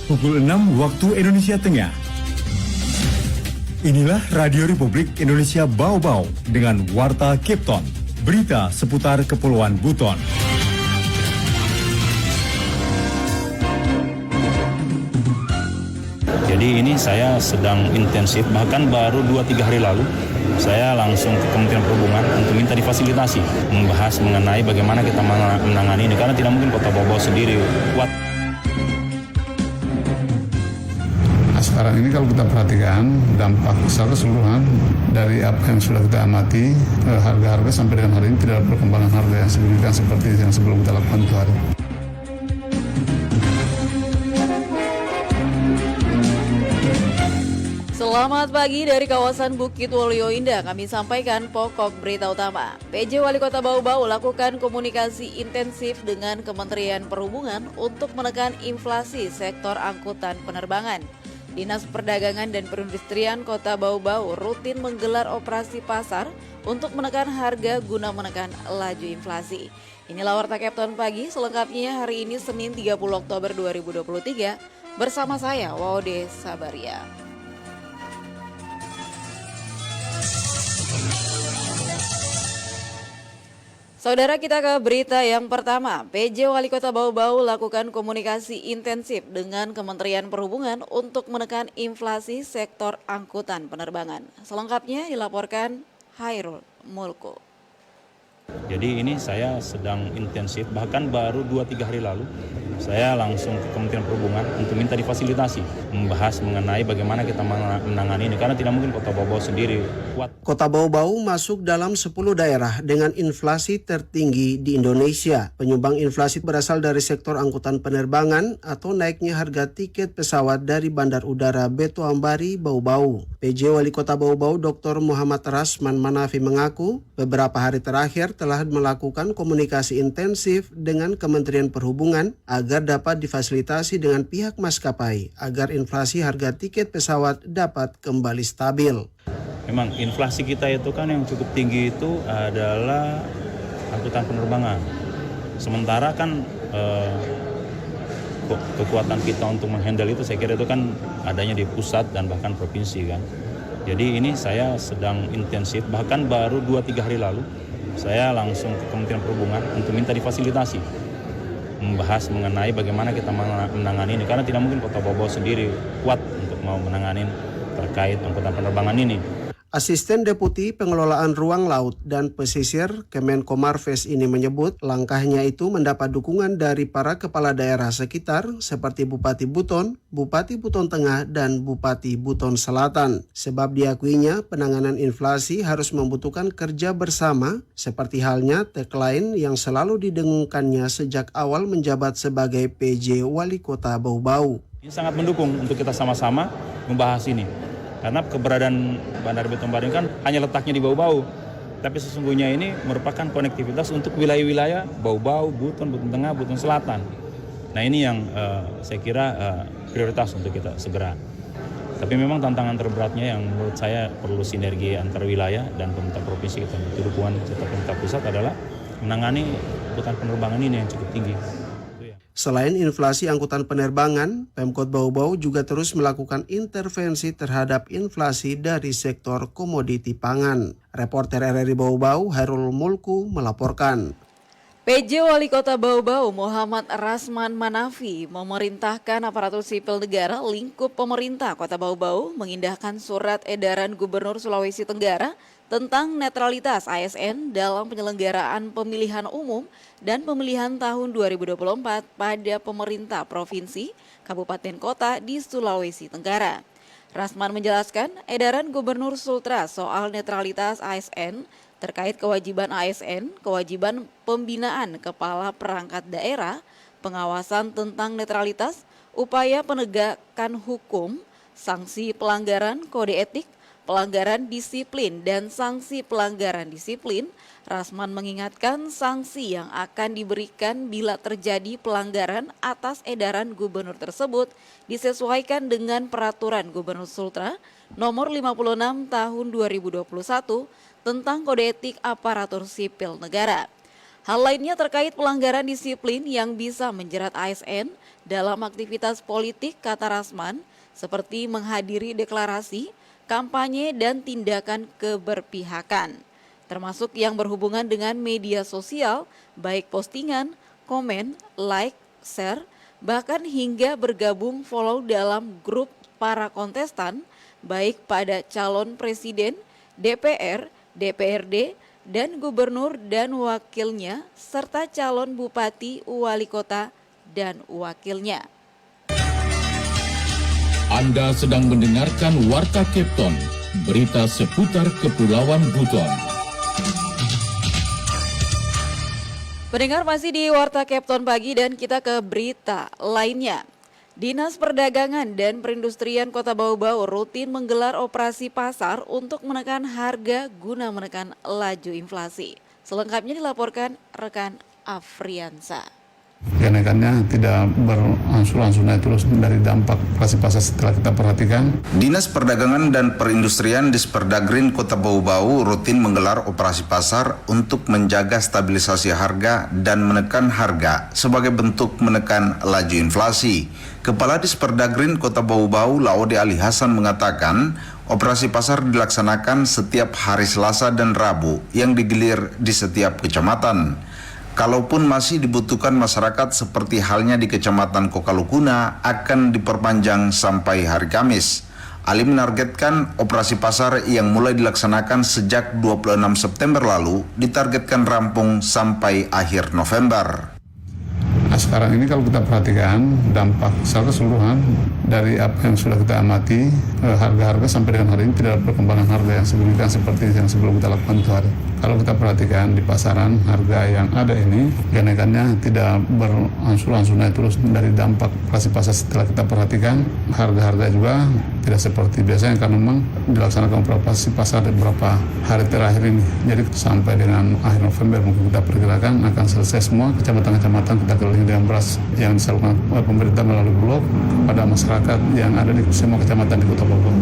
Pukul 6 waktu Indonesia Tengah. Inilah Radio Republik Indonesia Bau-Bau dengan Warta Kipton. Berita seputar Kepulauan Buton. Jadi ini saya sedang intensif, bahkan baru 2-3 hari lalu saya langsung ke Kementerian Perhubungan untuk minta difasilitasi membahas mengenai bagaimana kita menangani ini, karena tidak mungkin Kota Bau-Bau sendiri kuat. Nah, sekarang ini kalau kita perhatikan dampak secara keseluruhan dari apa yang sudah kita amati, harga-harga sampai dengan hari ini tidak ada perkembangan harga yang signifikan seperti yang sebelum kita lakukan itu hari. Selamat pagi dari kawasan Bukit Wolio Indah. Kami sampaikan pokok berita utama. PJ Wali Kota Bau-Bau lakukan komunikasi intensif dengan Kementerian Perhubungan untuk menekan inflasi sektor angkutan penerbangan. Dinas Perdagangan dan Perindustrian Kota Bau-Bau rutin menggelar operasi pasar untuk menekan harga guna menekan laju inflasi. Inilah Warta Kipton pagi, selengkapnya hari ini Senin 30 Oktober 2023 bersama saya Waude Sabaria. Saudara, kita ke berita yang pertama. PJ Wali Kota Bau-Bau lakukan komunikasi intensif dengan Kementerian Perhubungan untuk menekan inflasi sektor angkutan penerbangan. Selengkapnya dilaporkan Hairul Mulku. Jadi ini saya sedang intensif, bahkan baru 2-3 hari lalu saya langsung ke Kementerian Perhubungan untuk minta difasilitasi membahas mengenai bagaimana kita menangani ini, karena tidak mungkin Kota Bau-Bau sendiri kuat. Kota Bau-Bau masuk dalam 10 daerah dengan inflasi tertinggi di Indonesia. Penyumbang inflasi berasal dari sektor angkutan penerbangan atau naiknya harga tiket pesawat dari Bandar Udara Beto Ambari, Bau-Bau. PJ Wali Kota Bau-Bau Dr. Muhammad Rasman Manafi mengaku beberapa hari terakhir telah melakukan komunikasi intensif dengan Kementerian Perhubungan agar dapat difasilitasi dengan pihak maskapai agar inflasi harga tiket pesawat dapat kembali stabil. Memang inflasi kita itu kan yang cukup tinggi itu adalah angkutan penerbangan. Sementara kan kekuatan kita untuk menghandle itu saya kira itu kan adanya di pusat dan bahkan provinsi kan. Jadi ini saya sedang intensif, bahkan baru 2-3 hari lalu saya langsung ke Kementerian Perhubungan untuk minta difasilitasi membahas mengenai bagaimana kita menangani ini, karena tidak mungkin Kota Bau-Bau sendiri kuat untuk mau menangani terkait angkutan penerbangan ini. Asisten Deputi Pengelolaan Ruang Laut dan Pesisir Kemenko Marves ini menyebut langkahnya itu mendapat dukungan dari para kepala daerah sekitar seperti Bupati Buton, Bupati Buton Tengah, dan Bupati Buton Selatan. Sebab diakuinya penanganan inflasi harus membutuhkan kerja bersama seperti halnya tagline yang selalu didengungkannya sejak awal menjabat sebagai PJ Wali Kota Bau-Bau. Ini sangat mendukung untuk kita sama-sama membahas ini. Karena keberadaan Bandar Beto Ambari kan hanya letaknya di Bau-Bau, tapi sesungguhnya ini merupakan konektivitas untuk wilayah-wilayah Bau-Bau, Buton, Buton Tengah, Buton Selatan. Nah ini yang saya kira prioritas untuk kita segera. Tapi memang tantangan terberatnya yang menurut saya perlu sinergi antar wilayah dan pemerintah provinsi kita butuh dukungan serta pemerintah pusat adalah menangani angkutan penerbangan ini yang cukup tinggi. Selain inflasi angkutan penerbangan, Pemkot Bau-Bau juga terus melakukan intervensi terhadap inflasi dari sektor komoditi pangan. Reporter RRI Bau-Bau, Hairul Mulku, melaporkan. PJ Wali Kota Bau-Bau Muhammad Rasman Manafi memerintahkan aparatur sipil negara lingkup pemerintah Kota Bau-Bau mengindahkan surat edaran Gubernur Sulawesi Tenggara tentang netralitas ASN dalam penyelenggaraan pemilihan umum dan pemilihan tahun 2024 pada pemerintah provinsi, kabupaten kota di Sulawesi Tenggara. Rasman menjelaskan edaran Gubernur Sultra soal netralitas ASN terkait kewajiban ASN, kewajiban pembinaan kepala perangkat daerah, pengawasan tentang netralitas, upaya penegakan hukum, sanksi pelanggaran kode etik, pelanggaran disiplin dan sanksi pelanggaran disiplin. Rasman mengingatkan sanksi yang akan diberikan bila terjadi pelanggaran atas edaran gubernur tersebut disesuaikan dengan peraturan Gubernur Sultra nomor 56 tahun 2021 tentang kode etik aparatur sipil negara. Hal lainnya terkait pelanggaran disiplin yang bisa menjerat ASN dalam aktivitas politik, kata Rasman, seperti menghadiri deklarasi, kampanye, dan tindakan keberpihakan, termasuk yang berhubungan dengan media sosial, baik postingan, komen, like, share, bahkan hingga bergabung follow dalam grup para kontestan, baik pada calon presiden, DPR, DPRD, dan gubernur dan wakilnya, serta calon bupati, wali kota, dan wakilnya. Anda sedang mendengarkan Warta Kepton, berita seputar Kepulauan Buton. Pendengar, masih di Warta Kepton Pagi dan kita ke berita lainnya. Dinas Perdagangan dan Perindustrian Kota Bau-Bau rutin menggelar operasi pasar untuk menekan harga guna menekan laju inflasi. Selengkapnya dilaporkan rekan Afriansa. Kenaikannya tidak berangsur-angsur naik terus dari dampak operasi pasar setelah kita perhatikan. Dinas Perdagangan dan Perindustrian Disperdagrin Kota Bau-Bau rutin menggelar operasi pasar untuk menjaga stabilisasi harga dan menekan harga sebagai bentuk menekan laju inflasi. Kepala Disperdagrin Kota Bau-Bau, Laode Ali Hasan, mengatakan operasi pasar dilaksanakan setiap hari Selasa dan Rabu yang digelar di setiap kecamatan. Kalaupun masih dibutuhkan masyarakat seperti halnya di Kecamatan Kokalukuna akan diperpanjang sampai hari Kamis. Ali menargetkan operasi pasar yang mulai dilaksanakan sejak 26 September lalu ditargetkan rampung sampai akhir November. Nah, sekarang ini kalau kita perhatikan dampak secara keseluruhan dari apa yang sudah kita amati, harga-harga sampai dengan hari ini tidak ada perkembangan harga yang signifikan seperti yang sebelum kita lakukan itu hari. Kalau kita perhatikan di pasaran, harga yang ada ini kenaikannya tidak berangsur-angsur naik terus dari dampak operasi pasar setelah kita perhatikan. Harga-harga juga tidak seperti biasanya karena memang dilaksanakan operasi pasar di beberapa hari terakhir ini. Jadi sampai dengan akhir November mungkin kita perkirakan akan selesai semua kecamatan-kecamatan kita keliling dengan beras yang disalurkan oleh pemerintah melalui Bulog pada masyarakat yang ada di semua kecamatan di Kota Bau-Bau.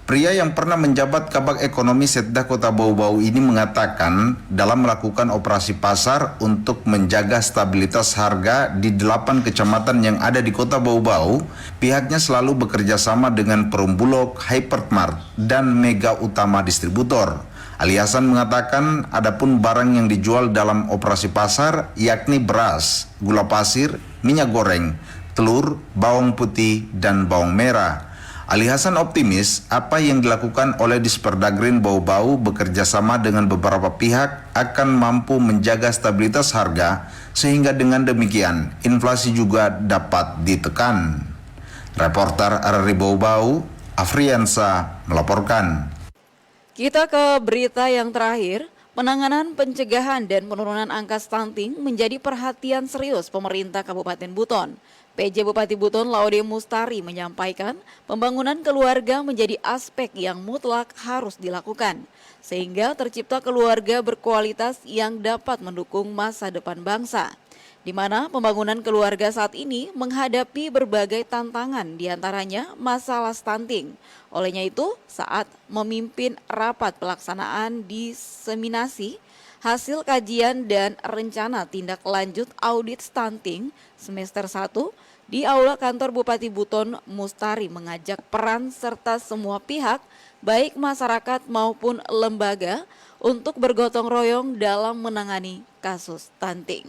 Pria yang pernah menjabat Kabag Ekonomi Setda Kota Bau-Bau ini mengatakan dalam melakukan operasi pasar untuk menjaga stabilitas harga di 8 kecamatan yang ada di Kota Bau-Bau, pihaknya selalu bekerja sama dengan Perum Bulog, Hypermart, dan Mega Utama Distributor. Ali Hasan mengatakan adapun barang yang dijual dalam operasi pasar yakni beras, gula pasir, minyak goreng, telur, bawang putih, dan bawang merah. Ali Hasan optimis apa yang dilakukan oleh Disperdagrin Bau-Bau bekerja sama dengan beberapa pihak akan mampu menjaga stabilitas harga sehingga dengan demikian inflasi juga dapat ditekan. Reporter RRI Bau-Bau, Afriansa melaporkan. Kita ke berita yang terakhir. Penanganan pencegahan dan penurunan angka stunting menjadi perhatian serius pemerintah Kabupaten Buton. PJ Bupati Buton Laode Mustari menyampaikan pembangunan keluarga menjadi aspek yang mutlak harus dilakukan, sehingga tercipta keluarga berkualitas yang dapat mendukung masa depan bangsa, di mana pembangunan keluarga saat ini menghadapi berbagai tantangan, diantaranya masalah stunting. Olehnya itu, saat memimpin rapat pelaksanaan diseminasi hasil kajian dan rencana tindak lanjut audit stunting semester 1 di Aula Kantor Bupati Buton, Mustari mengajak peran serta semua pihak, baik masyarakat maupun lembaga, untuk bergotong royong dalam menangani kasus stunting.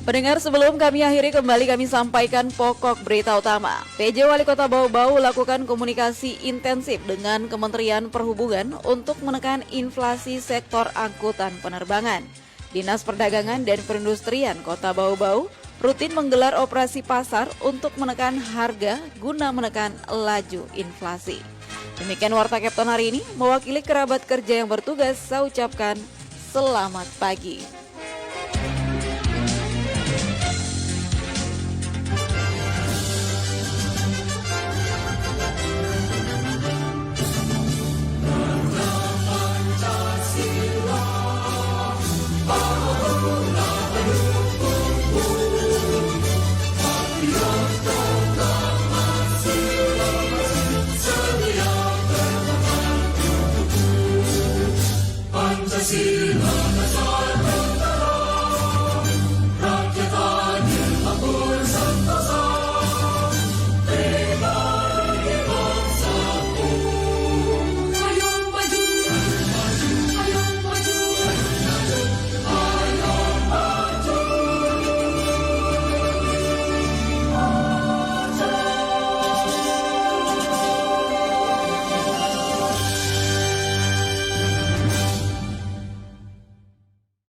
Pendengar, sebelum kami akhiri, kami sampaikan pokok berita utama. PJ Wali Kota Bau-Bau lakukan komunikasi intensif dengan Kementerian Perhubungan untuk menekan inflasi sektor angkutan penerbangan. Dinas Perdagangan dan Perindustrian Kota Bau-Bau rutin menggelar operasi pasar untuk menekan harga guna menekan laju inflasi. Demikian Warta Kepton hari ini, mewakili kerabat kerja yang bertugas, saya ucapkan selamat pagi.